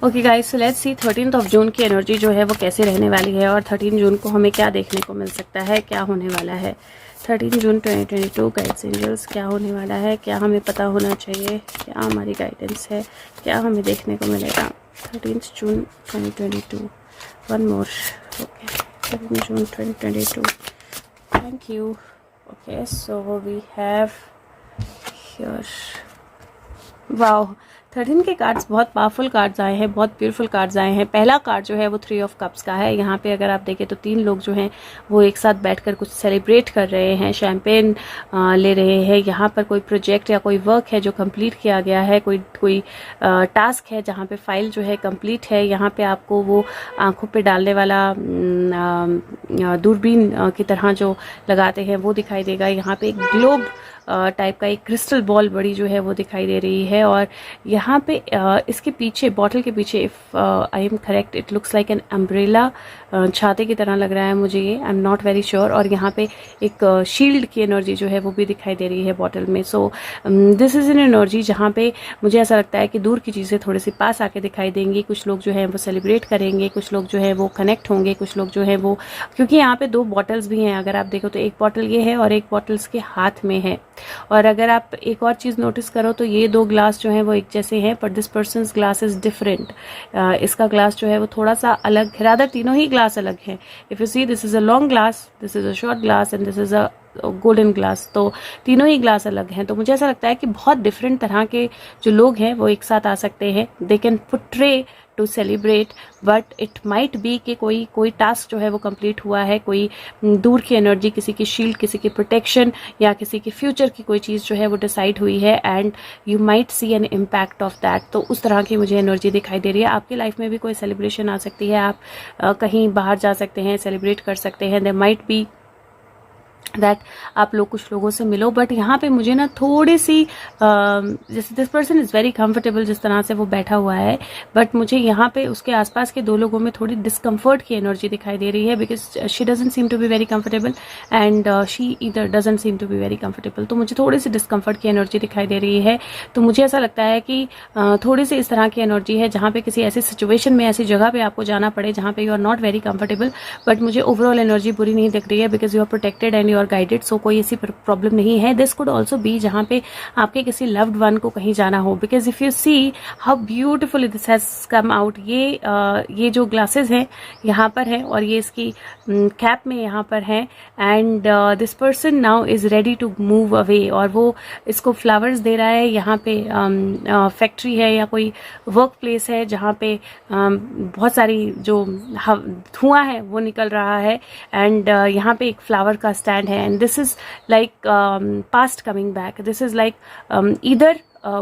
Okay guys, so let's see 13th of June की energy जो है वो कैसे रहने वाली है और 13 जून को हमें क्या देखने को मिल सकता है, क्या होने वाला है। 13 जून 2022 गाइड्स एंजल्स क्या होने वाला है, क्या हमें पता होना चाहिए, क्या हमारी गाइडेंस है, क्या हमें देखने को मिलेगा। 13 June 2022 one more. Okay, 13 June 2022। Thank you. Okay, so we have here, wow, 13 के कार्ड्स बहुत पावरफुल कार्ड्स आए हैं, बहुत ब्यूटीफुल कार्ड्स आए हैं। पहला कार्ड जो है वो 3 ऑफ कप्स का है। यहाँ पे अगर आप देखें तो 3 लोग जो हैं वो एक साथ बैठकर कुछ सेलिब्रेट कर रहे हैं, शैम्पेन ले रहे हैं। यहाँ पर कोई प्रोजेक्ट या कोई वर्क है जो कंप्लीट किया गया है, कोई टास्क है जहाँ पे फाइल जो है कंप्लीट है। यहाँ पे आपको वो आंखों पे डालने वाला दूरबीन की तरह जो लगाते हैं वो दिखाई देगा। यहाँ पे एक ग्लोब टाइप का एक क्रिस्टल बॉल बड़ी जो है वो दिखाई दे रही है। और यहाँ पे इसके पीछे, बॉटल के पीछे, if I am correct, it looks like an umbrella, छाते की तरह लग रहा है मुझे ये, I am not very sure. और यहाँ पे एक शील्ड की एनर्जी जो है वो भी दिखाई दे रही है बॉटल में। So this is an energy जहाँ पे मुझे ऐसा लगता है कि दूर की चीज़ें थोड़ी सी पास आके दिखाई देंगी। कुछ लोग जो है वो सेलिब्रेट करेंगे, कुछ लोग जो है वो कनेक्ट होंगे, कुछ लोग जो है वो, क्योंकि यहाँ पे 2 बॉटल्स भी हैं। अगर आप देखो तो एक बॉटल ये है और एक बॉटल्स के हाथ में है। और अगर आप एक और चीज़ नोटिस करो तो ये 2 ग्लास जो हैं वो एक जैसे हैं, पर this persons glass is different. इसका ग्लास जो है वो थोड़ा सा अलग है, रादर तीनों ही ग्लास अलग हैं। If you see, this is a long glass, this is a short glass and this is a golden glass. तो तीनों ही ग्लास अलग हैं। तो मुझे ऐसा लगता है कि बहुत डिफरेंट तरह के जो लोग हैं वो एक साथ आ सकते हैं। दे कैन पुट्रे to celebrate, but it might be कि कोई टास्क जो है वो कंप्लीट हुआ है, कोई दूर की एनर्जी, किसी की शील्ड, किसी की प्रोटेक्शन या किसी की फ्यूचर की कोई चीज़ जो है वो डिसाइड हुई है and you might see an impact of that. तो उस तरह की मुझे एनर्जी दिखाई दे रही है। आपकी लाइफ में भी कोई सेलिब्रेशन आ सकती है, आप कहीं बाहर जा सकते हैं, सेलिब्रेट कर सकते हैं। देयर माइट बी दैट आप लोग कुछ लोगों से मिलो। बट यहाँ पे मुझे ना थोड़ी सी जैसे this person is very comfortable जिस तरह से वो बैठा हुआ है, बट मुझे यहाँ पे उसके आसपास के 2 लोगों में थोड़ी डिस्कम्फर्ट की एनर्जी दिखाई दे रही है, because she doesn't seem to be very comfortable and she either doesn't seem to be very comfortable. तो मुझे थोड़ी सी डिस्कम्फर्ट की एनर्जी दिखाई दे रही है। तो मुझे ऐसा लगता है कि थोड़ी सी इस तरह की एनर्जी है जहाँ पे किसी ऐसी सिचुएशन में, ऐसी जगह पे आपको जाना पड़े जहाँ पे you are not very comfortable. But मुझे ओवरऑल एनर्जी बुरी नहीं दिख रही है, because you are protected and you are guided. So कोई ऐसी प्रॉब्लम नहीं है। दिस कुड ऑल्सो बी जहाँ पे आपके किसी लव्ड वन को कहीं जाना हो, because if you see how beautiful this has come out. ये जो ग्लासेस हैं यहाँ पर है और ये इसकी कैप में यहाँ पर है and this person now is ready to move away. और वो इसको फ्लावर्स दे रहा है। यहाँ पे फैक्ट्री है या कोई वर्क प्लेस है जहाँ पे बहुत सारी जो धुआं है वो निकल रहा है एंड यहाँ पे एक फ्लावर का स्टैंड है and this is like past coming back. This is like either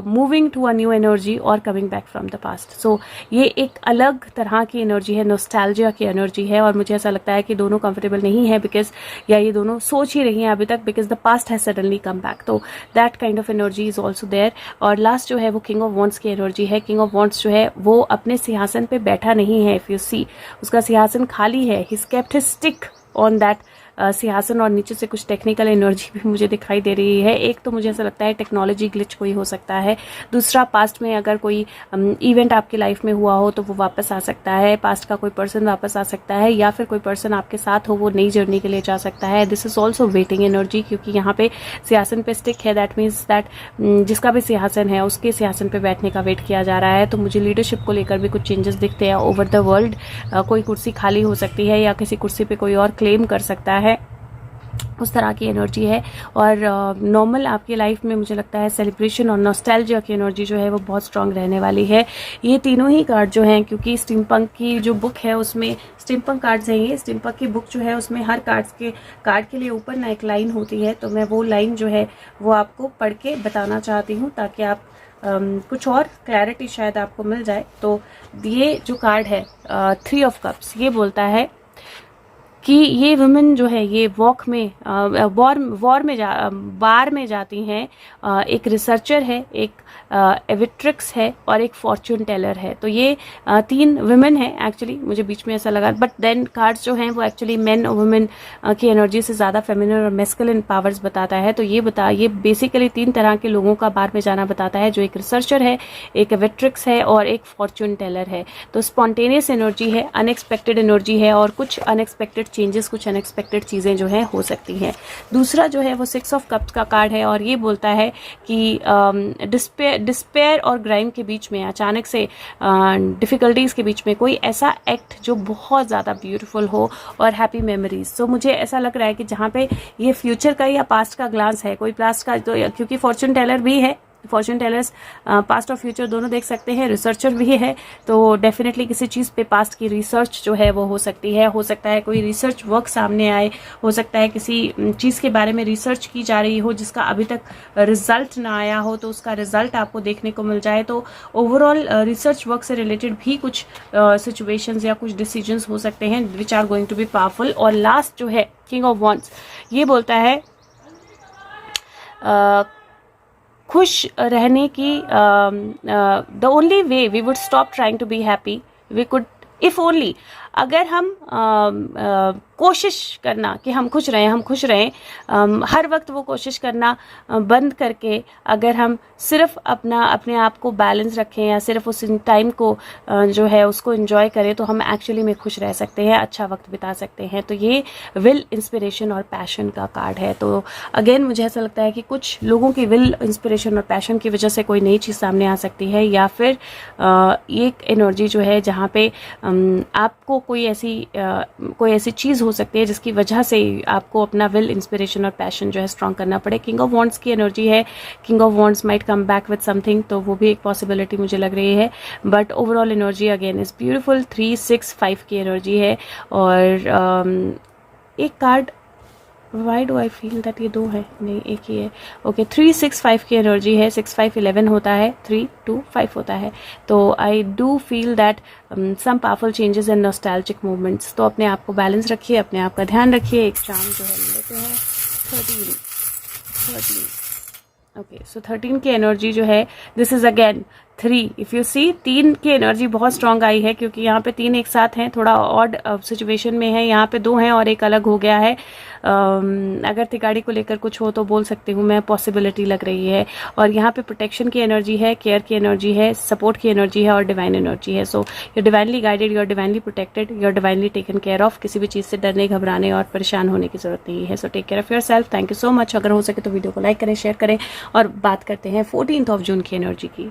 moving to a new energy or coming back from the past. So ये एक अलग तरह की एनर्जी है, नोस्टैल्जिया की एनर्जी है। और मुझे ऐसा लगता है कि दोनों कंफर्टेबल नहीं है बिकॉज, या ये दोनों सोच ही रही हैं अभी तक, because the past has suddenly come back. तो that kind of energy is also there. और लास्ट जो है वो किंग ऑफ वॉन्ड्स की एनर्जी है। किंग ऑफ वॉन्ड्स जो है वो अपने सिंहासन पे बैठा नहीं है। इफ यू सी, उसका सिंहासन खाली है। He kept his stick on that सिंहासन। और नीचे से कुछ टेक्निकल एनर्जी भी मुझे दिखाई दे रही है। एक तो मुझे ऐसा लगता है टेक्नोलॉजी ग्लिच कोई हो सकता है। दूसरा, पास्ट में अगर कोई इवेंट आपकी लाइफ में हुआ हो तो वो वापस आ सकता है। पास्ट का कोई पर्सन वापस आ सकता है या फिर कोई पर्सन आपके साथ हो वो नई जर्नी के लिए जा सकता है। This is also waiting energy, क्योंकि यहाँ पे सिंहासन पे स्टिक है। दैट मीन्स दैट जिसका भी सिंहासन है उसके सिंहासन पे बैठने का वेट किया जा रहा है। तो मुझे लीडरशिप को लेकर भी कुछ चेंजेस दिखते हैं ओवर द वर्ल्ड। कोई कुर्सी खाली हो सकती है या किसी कुर्सी पे कोई और क्लेम कर सकता है, उस तरह की एनर्जी है। और नॉर्मल आपकी लाइफ में मुझे लगता है सेलिब्रेशन और नॉस्टैल्जिया की एनर्जी जो है वो बहुत स्ट्रांग रहने वाली है। ये तीनों ही कार्ड जो हैं, क्योंकि स्टीमपंक की जो बुक है उसमें स्टीमपंक कार्ड्स हैं। ये स्टीमपंक की बुक जो है उसमें हर कार्ड के लिए ऊपर ना एक लाइन होती है। तो मैं वो लाइन जो है वो आपको पढ़ के बताना चाहती हूँ ताकि आप कुछ और क्लैरिटी शायद आपको मिल जाए। तो ये जो कार्ड है 3 ऑफ कप्स, ये बोलता है कि ये वुमेन जो है ये वॉर में जाती हैं। एक रिसर्चर है, एक एविट्रिक्स है और एक फॉर्चून टेलर है। तो ये 3 वुमेन है एक्चुअली, मुझे बीच में ऐसा लगा, बट देन कार्ड्स जो हैं वो एक्चुअली मेन और वुमेन की एनर्जी से ज़्यादा फेमिनिन और मेस्कुलिन पावर्स बताता है। तो ये बेसिकली 3 तरह के लोगों का बार में जाना बताता है, जो एक रिसर्चर है, एक एविट्रिक्स है और एक फॉर्चून टेलर है। तो स्पॉन्टेनियस एनर्जी है, अनएक्सपेक्टेड एनर्जी है और कुछ अनएक्सपेक्टेड चेंजेस, कुछ अनएक्सपेक्टेड चीज़ें जो हैं हो सकती हैं। दूसरा जो है वो 6 ऑफ कप्स का कार्ड है और ये बोलता है कि डिस्पेयर और ग्राइम के बीच में, अचानक से डिफ़िकल्टीज़ के बीच में कोई ऐसा एक्ट जो बहुत ज़्यादा ब्यूटीफुल हो और हैप्पी मेमोरीज। तो मुझे ऐसा लग रहा है कि जहाँ पे ये फ्यूचर का या पास्ट का ग्लांस है, कोई पास्ट का, तो क्योंकि फॉर्चून टेलर भी है, फॉर्चून टेलर्स पास्ट और फ्यूचर दोनों देख सकते हैं, रिसर्चर भी है। तो डेफिनेटली किसी चीज़ पे पास्ट की रिसर्च जो है वो हो सकती है, हो सकता है कोई रिसर्च वर्क सामने आए, हो सकता है किसी चीज़ के बारे में रिसर्च की जा रही हो जिसका अभी तक रिजल्ट ना आया हो, तो उसका रिजल्ट आपको देखने को मिल जाए। तो ओवरऑल रिसर्च वर्क से रिलेटेड भी कुछ सिचुएशंस या कुछ डिसीजंस हो सकते हैं which are going to be powerful. और लास्ट जो है किंग ऑफ वॉन्ड्स, ये बोलता है खुश रहने की, the only way we would stop trying to be happy, we could if only, अगर हम कोशिश करना कि हम खुश रहें, हर वक्त वो कोशिश करना बंद करके अगर हम सिर्फ अपने आप को बैलेंस रखें या सिर्फ उस टाइम को जो है उसको एंजॉय करें, तो हम एक्चुअली में खुश रह सकते हैं, अच्छा वक्त बिता सकते हैं। तो ये विल, इंस्पिरेशन और पैशन का कार्ड है। तो अगेन मुझे ऐसा लगता है कि कुछ लोगों की विल, इंस्पिरेशन और पैशन की वजह से कोई नई चीज़ सामने आ सकती है, या फिर एक एनर्जी जो है जहाँ पे आपको कोई ऐसी चीज़ हो सकती है जिसकी वजह से आपको अपना विल, इंस्पिरेशन और पैशन जो है स्ट्रॉन्ग करना पड़े। किंग ऑफ वॉन्ड्स की एनर्जी है, king of wands might come back with something, तो वो भी एक पॉसिबिलिटी मुझे लग रही है। But overall energy again is beautiful. 3, 6, 5 की एनर्जी है। और एक card, why do I feel that ये 2 है, नहीं एक ही है। ओके, 3, 6, 5 की एनर्जी है। 6, 5, 11 होता है, 3, 2, 5 होता है। तो I do feel that some powerful changes and nostalgic movements. तो अपने आप को बैलेंस रखिए, अपने आप का ध्यान रखिए। एक चार्म जो है लेते हैं 13। ओके, सो 13 की एनर्जी जो है, this is again 3। If you see, 3 की एनर्जी बहुत स्ट्रांग आई है क्योंकि यहाँ पे 3 एक साथ हैं, थोड़ा ऑड सिचुएशन में है। यहाँ पे 2 हैं और एक अलग हो गया है। अगर तिगाड़ी को लेकर कुछ हो तो बोल सकती हूँ मैं, पॉसिबिलिटी लग रही है। और यहाँ पे प्रोटेक्शन की एनर्जी है, केयर की एनर्जी है, सपोर्ट की एनर्जी है और डिवाइन एनर्जी है। So you are divinely guided, you are divinely protected, you are divinely taken care of. किसी भी चीज़ से डरने, घबराने और परेशान होने की जरूरत नहीं है। So take care of your self. Thank you so much. अगर हो सके तो वीडियो को लाइक करें, शेयर करें और बात करते हैं 14 जून की एनर्जी की।